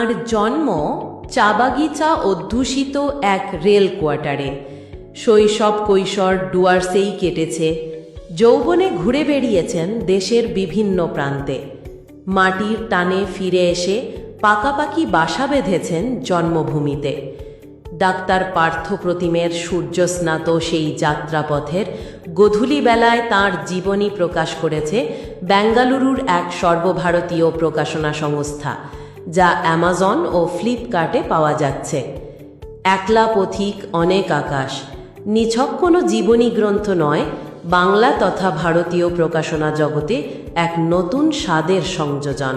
তাঁর জন্ম চাবাগিচা অধ্যুষিত এক রেল কোয়ার্টারে। শৈশব কৈশোর ডুয়ার্সেই কেটেছে। যৌবনে ঘুরে বেড়িয়েছেন দেশের বিভিন্ন প্রান্তে। মাটির টানে ফিরে এসে পাকাপাকি বাসা বেঁধেছেন জন্মভূমিতে। ডাক্তার পার্থপ্রতিমের সূর্যস্নাত সেই যাত্রাপথের গোধূলি বেলায় তাঁর জীবনী প্রকাশ করেছে বেঙ্গালুরুর এক সর্বভারতীয় প্রকাশনা সংস্থা, যা অ্যামাজন ও ফ্লিপকার্টে পাওয়া যাচ্ছে। একলা পথিক অনেক আকাশ নিছক কোনো জীবনী গ্রন্থ নয়, বাংলা তথা ভারতীয় প্রকাশনা জগতে এক নতুন স্বাদের সংযোজন।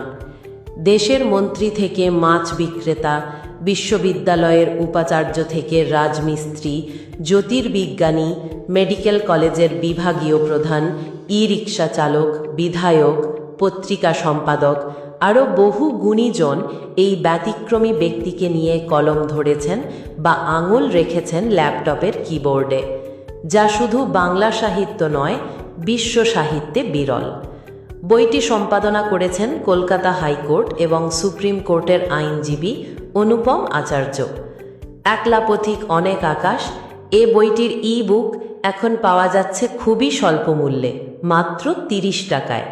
দেশের মন্ত্রী থেকে মাছ বিক্রেতা, বিশ্ববিদ্যালয়ের উপাচার্য থেকে রাজমিস্ত্রি, জ্যোতির্বিজ্ঞানী, মেডিকেল কলেজের বিভাগীয় প্রধান, ই-রিক্সা চালক, বিধায়ক, পত্রিকা সম্পাদক, আরও বহু গুণীজন এই ব্যতিক্রমী ব্যক্তিকে নিয়ে কলম ধরেছেন বা আঙুল রেখেছেন ল্যাপটপের কিবোর্ডে, যা শুধু বাংলা সাহিত্য নয়, বিশ্ব সাহিত্যে বিরল। বইটি সম্পাদনা করেছেন কলকাতা হাইকোর্ট এবং সুপ্রিম কোর্টের আইনজীবী অনুপম আচার্য। একলা পথিক অনেক আকাশ, এ বইটির ই-বুক এখন পাওয়া যাচ্ছে খুবই স্বল্প মূল্যে, মাত্র 30 টাকায়।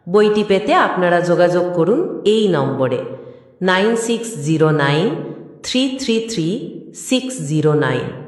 বইটি পেতে আপনারা যোগাযোগ করুন এই নম্বরে 9609333609।